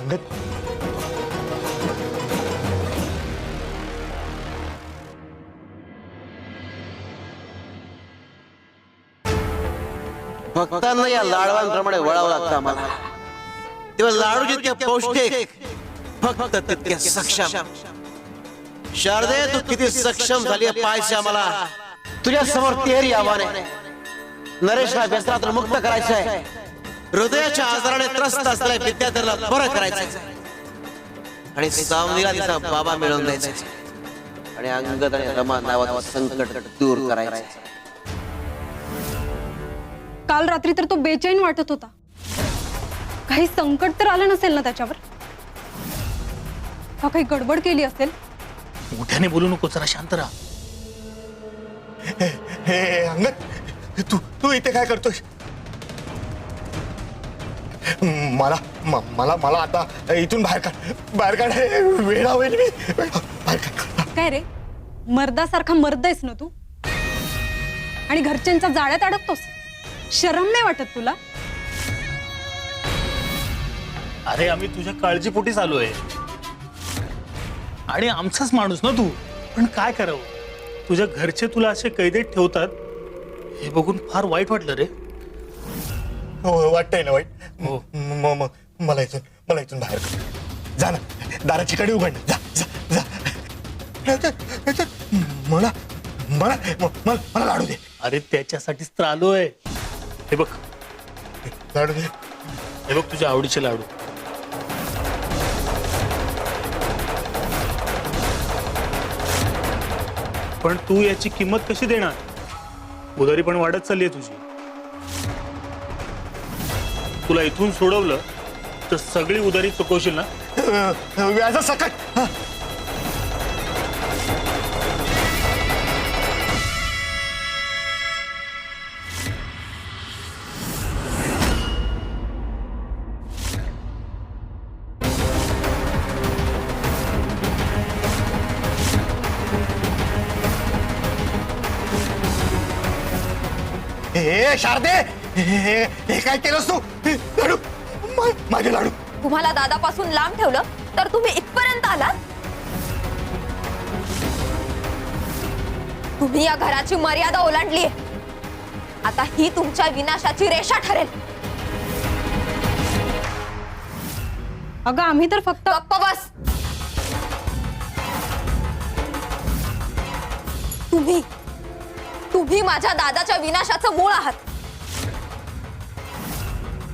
अंगद भक्तांना या लाडवांप्रमाणे वळावं लागतं आम्हाला। तेव्हा लाडू जितके पौष्टिक भक्त तितके सक्षम। शारदे तू किती सक्षम झाली पाहायचे आम्हाला। तुझ्या समोर तेरी आव्हान आहे। नरेशला व्यसनातून मुक्त करायचंय, हृदयाच्या आजाराने त्रस्त असलेल्या विद्यार्थ्याला बरं करायचंय आणि सावनीला तिचा बाबा मिळवून द्यायचा आणि अंगद आणि रमा नावाचं संकट दूर करायचं। काल रात्री तर तो बेचैन वाटत होता। काही संकट तर आलं नसेल ना त्याच्यावर? का काही गडबड केली असेल? मोठ्याने बोलू नको, जरा शांत राहा। हे अंगद तू तू इथे काय करतोय? मला मला मला आता इथून बाहेर काढ वेळा होईल मी बाहेर काढ। काय रे, मर्दासारखा मर्द आहेस ना तू? आणि घरच्यांच्या जाळ्यात अडकतोस? शरम नाही वाटत तुला? अरे आम्ही तुझ्या काळजीपोटीच आलोय आणि आमचाच माणूस ना तू, पण काय करावं, तुझ्या घरचे तुला असे कैदेत ठेवतात हे बघून फार वाईट वाटलं रे। हो वाटतंय ना वाईट? हो। मला इथून बाहेर काढ। जा ना, दाराची कडी उघड ना, जा जा जा। मला मला मला लाडू दे। अरे त्याच्यासाठीच तर आलोय। हे बघ लाडू दे। हे बघ तुझ्या आवडीचे लाडू। पण तू याची किंमत कशी देणार? उधारी पण वाढत चालली आहे तुझी। तुला इथून सोडवलं तर सगळी उधारी चुकवशील ना? व्याजा सकट। हे शारदे, हे काय केलंस तू? लाडू माझे लाडू। तुम्हाला दादापासून लांब ठेवलं तर तुम्ही इथपर्यंत आलात? तुम्ही या घराची मर्यादा ओलांडली। आता ही तुमच्या विनाशाची रेषा ठरेल। अगं आम्ही तर फक्त गप्प बस। तुम्ही माझ्या दादाच्या विनाशाचं मूळ आहात।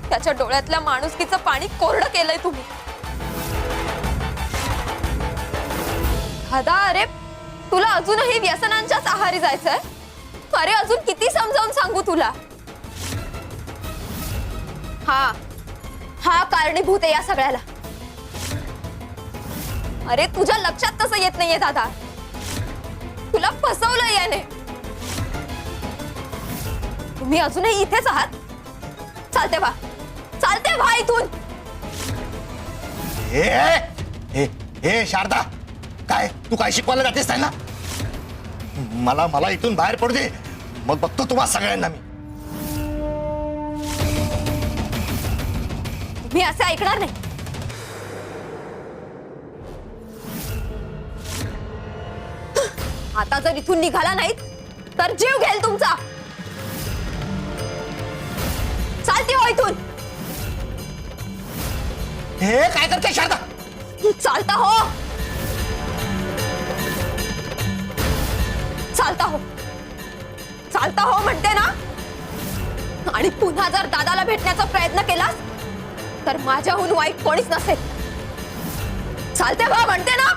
त्याच्या डोळ्यातल्या माणुसकीचं पाणी कोरडं केलंय तुम्ही। दादा, अरे तुला अजूनही व्यसनांच्याच आहारी जायचंय? अरे अजून किती समजावून सांगू तुला? हा कारणीभूत आहे या सगळ्याला। अरे तुझ्या लक्षात कसं येत नाहीये दादा? तुला फसवलं याने। तुम्ही अजूनही इथेच आहात? चालते व्हा इथून। हे शारदा, काय तू काय शिकवायला जातेस त्यांना? मला इथून बाहेर पडू दे, मग बघतो तुम्हा सगळ्यांना मी। मी असं ऐकणार नाही। आता जर इथून निघाला नाहीत तर जीव घेईल तुमचा। चालते हो इथून। हे काय करते शारदा? चालता हो म्हणते ना। आणि पुन्हा जर दादाला भेटण्याचा प्रयत्न केलास तर माझ्याहून वाईट कोणीच नसेल। चालते व्हा म्हणते ना।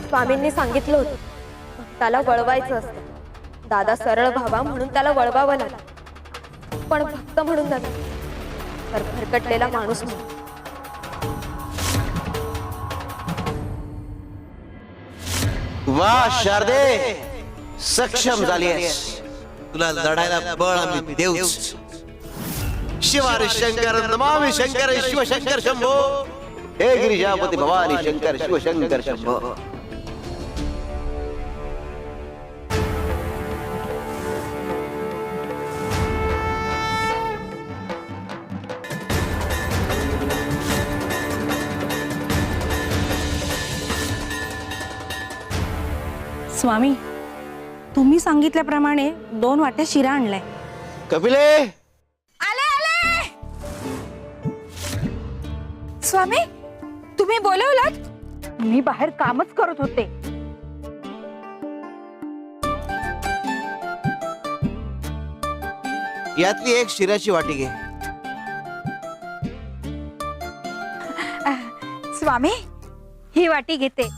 स्वामींनी सांगितलं होतं भक्ताला वळवायचं असतं। दादा सरळ व्हावा म्हणून त्याला वळवावं लागलं, पण भक्त म्हणून नव्हे तर भरकटलेला माणूस म्हणून। वाह शारदे, सक्षम झालीस। तुला लढायला बळ आम्ही देऊच। शिवारी शंकर नमामि शंकर शिव शंकर शंभो। हे गिरिजापती भवानी शंकर शिव शंकर शंभो। स्वामी, तुम्ही सांगितल्याप्रमाणे 2 वाट्या शिरा आणलाय. कपिले, आले आले. स्वामी, तुम्ही बोलवलात? मी बाहेर कामच करत होते. यातली एक शिऱ्याची वाटी घे. स्वामी, ही वाटी घेते.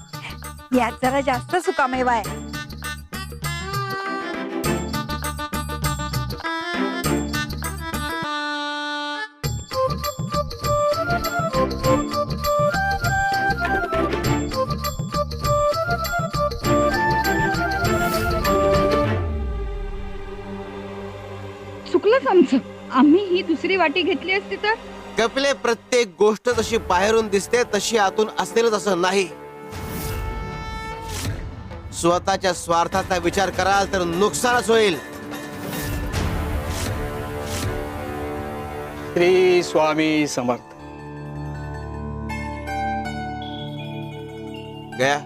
यात जरा जास्त सुकामेवा आहे. चुकलंच आमचं. आम्ही ही दुसरी वाटी घेतली असती तर. कपिले, प्रत्येक गोष्ट जशी बाहेरून दिसते तशी आतून असेलच असं नाही. स्वतःच्या स्वार्थाचा विचार कराल तर नुकसानच होईल. श्री स्वामी समर्थ. गया,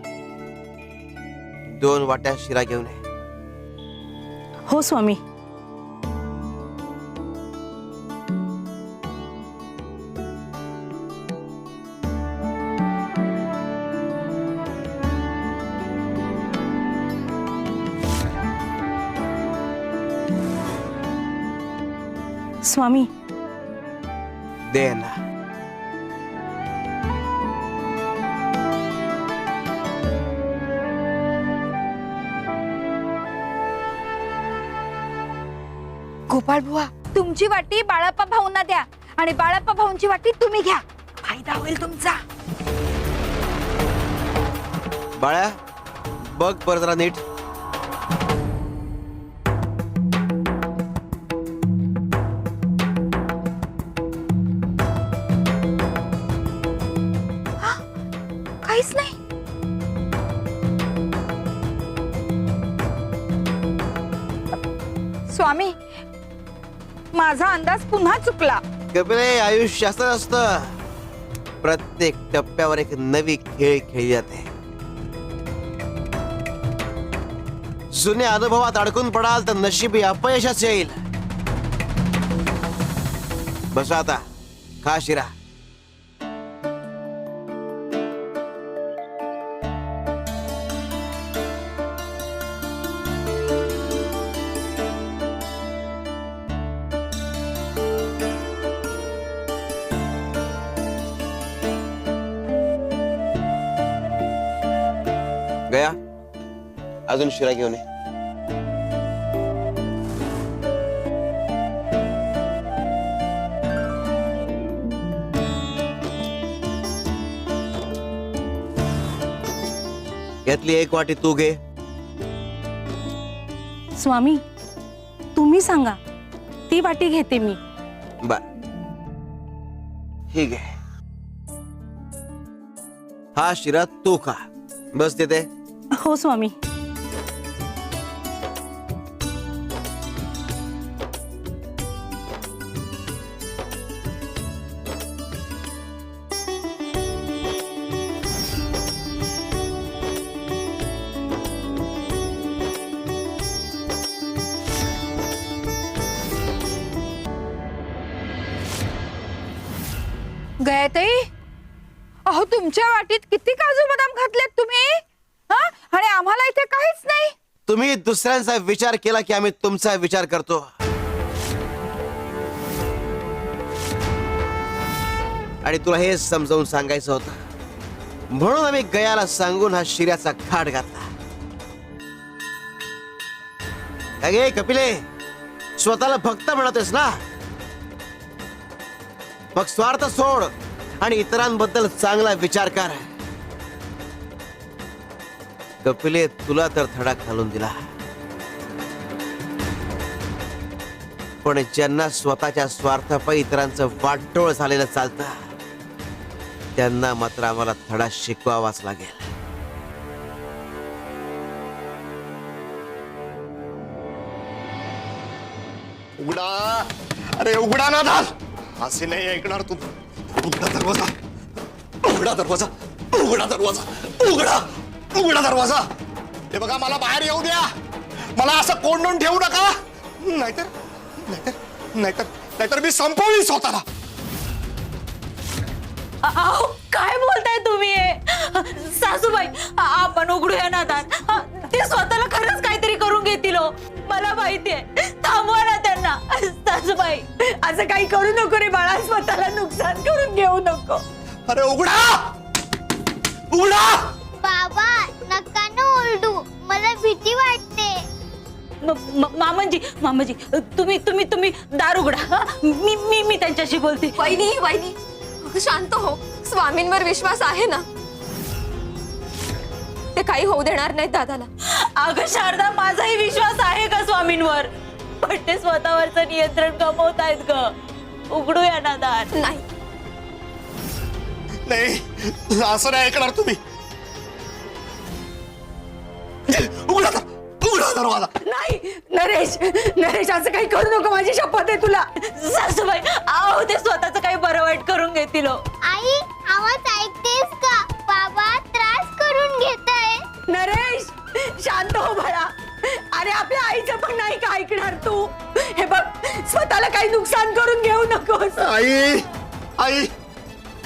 2 वाट्या शिरा घेऊन ये. हो स्वामी. स्वामी, दे ना. गोपाळ बुवा, तुमची वाटी बाळाप्पा भाऊंना द्या आणि बाळाप्पा भाऊंची वाटी तुम्ही घ्या. फायदा होईल तुमचा. बाळा, बघ बरं जरा नीट. काहीच नाही. स्वामी, माझा अंदाज पुन्हा चुकला. कपिले, आयुष्य असं असतं. प्रत्येक टप्प्यावर एक नवी खेळ खेळली जाते. जुन्या अनुभवात अडकून पडाल तर नशिबी अपयशच येईल. बसा आता, खा शिरा. गया, अजून शिरा घेऊन ये. यातली 1 वाटी तू घे. स्वामी, तुम्ही सांगा. ती वाटी घेते मी. बर, ठीक आहे. हा शिरा तू खा. बस तिथे. हो स्वामी. गयाताई, अहो तुमच्या वाटीत किती काजू बदाम घातलेत तुम्ही, हा? आणि आम्हाला इथे काहीच नाही. तुम्ही दुसऱ्यांचा विचार केला की आम्ही तुमचा विचार करतो. आणि तुला हे समजावून सांगायचं होतं म्हणून आम्ही गयाला सांगून हा शिऱ्याचा घाट घातला. अगे कपिले, स्वतःला भक्त म्हणतोस ना, मग स्वार्थ सोड आणि इतरांबद्दल चांगला विचार कर. कपिले, तुला तर धडा घालून दिला, पण ज्यांना स्वतःच्या स्वार्थापायी इतरांचं वाटोळ झालेलं चालतं त्यांना मात्र आम्हाला धडा शिकवावाच लागेल. उघडा, अरे उघडा ना दार. असे नाही ऐकणार तू. उघडा दरवाजा, उघडा दरवाजा, उघडा दरवाजा, उघडा, उघडा दरवाजा. हे बघा मला बाहेर येऊ द्या, मला असं कोंडून ठेवू नका, नाहीतर नाहीतर नाहीतर नाहीतर मी संपवीन स्वतःला. अहो काय बोलताय तुम्ही? सासूबाई आपण उघडूया ना दार. ते स्वतःला खरंच काहीतरी करून घेतील हो. मला माहितीये, थांबवा ना त्यांना. सासूबाई असं काही करू नको रे बाळा, स्वतःला नुकसान करून घेऊ नको. अरे उघडा उघडा. बाबा नका ना ओरडू, मला भीती वाटते. मामाजी मामाजी तुम्ही तुम्ही तुम्ही दार उघडा. मी मी मी त्यांच्याशी बोलते. वहिनी वहिनी अगं शांत हो. स्वामींवर विश्वास आहे ना, ते काही होऊ देणार नाहीत दादाला. अगं शारदा, माझाही विश्वास आहे का स्वामींवर, पण ते स्वतःवरचं नियंत्रण गमावत आहेत ग. उघडूया ना दार. नाही नाही असं नाही ऐकणार तुम्ही. उघडा दरवाजा. नाही नरेश, नरेश असं काही करू नको, माझी शपथ आहे तुला. सासूबाई आहो ते स्वतःच काही बरं वाईट करून घेतील हो. आई आवाज ऐकतेस का? बाबा त्रास करून घेताय. नरेश शांत हो बाळा. अरे आपल्या आईचं पण नाही का ऐकणार तू? हे बघ, स्वतःला काही नुकसान करून घेऊ नकोस. आई आई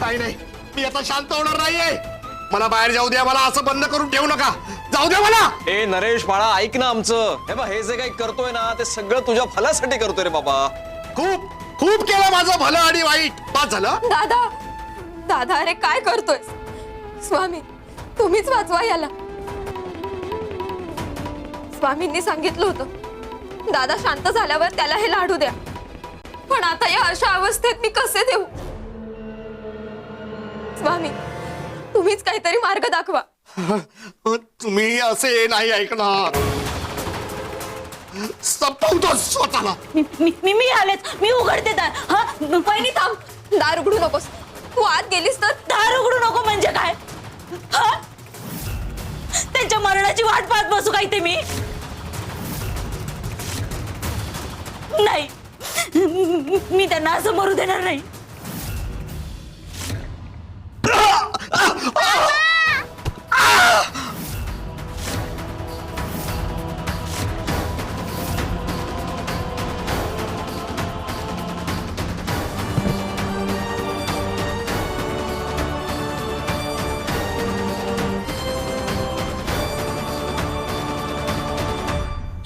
काही नाही, मी आता शांत होणार नाहीये. मला बाहेर जाऊ द्या, मला असं बंद करून ठेवू नका. जाऊ द्या मला. ए नरेश बाळा, ऐक ना आमचं. हे बा, हे जे काही करतोय ना ते सगळं तुझ्या भल्यासाठी करतोय रे बाबा. खूप खूप केलं माझं भलं आणि वाईट. पास झालं. दादा दादा अरे काय करतोय? स्वामी तुम्हीच वाचवा याला. स्वामींनी सांगितलं होतं दादा शांत झाल्यावर त्याला हे लाडू द्या, पण आता या अशा अवस्थेत मी कसे देऊ? स्वामी तुम्हीच काहीतरी मार्ग दाखवा. तुम्ही असे नाही ऐकणार. संपवतो स्वतःला. मी आलेच, मी उघडते दार. हा पहिली थांब. दार उघडू नकोस. तू आत गेलीस तर दार उघडू नको म्हणजे काय? हा? त्यांच्या मरणाची वाट पाहत बसू काय ते मी? नाही, मी त्यांना असं मरू देणार नाही.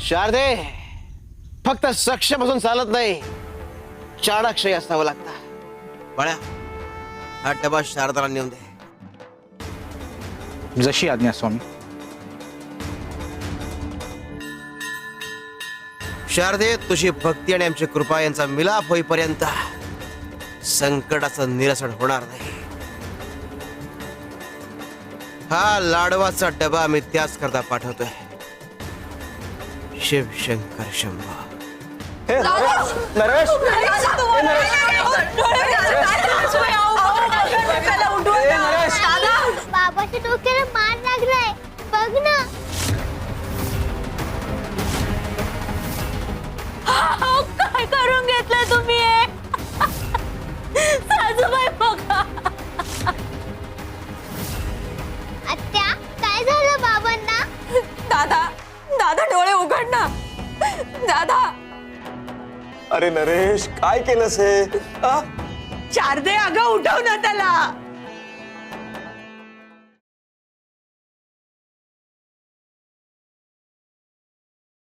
शारदे, फक्त सक्षम असून चालत नाही, चाणाक्षय असावं लागतं. बळ्या, हा डबा शारदाला नेऊन दे. जशी आज्ञा स्वामी. शारदे, तुझी भक्ती आणि आमची कृपा यांचा मिलाप होईपर्यंत संकटाचं निरसन होणार नाही. हा लाडवाचा डबा मी त्याच करता पाठवतोय. शिव शंकर शंभो. हे नरेश, बाबाच्या डोक्याला मार लागलाय बघ ना. काय करून घेतलं तुम्ही? सासूबाई बघा. आत्या काय झालं बाबांना? दादा दादा डोळे उघड ना. दादा अरे नरेश काय केलंस हे? शारदे अगं उठव ना त्याला.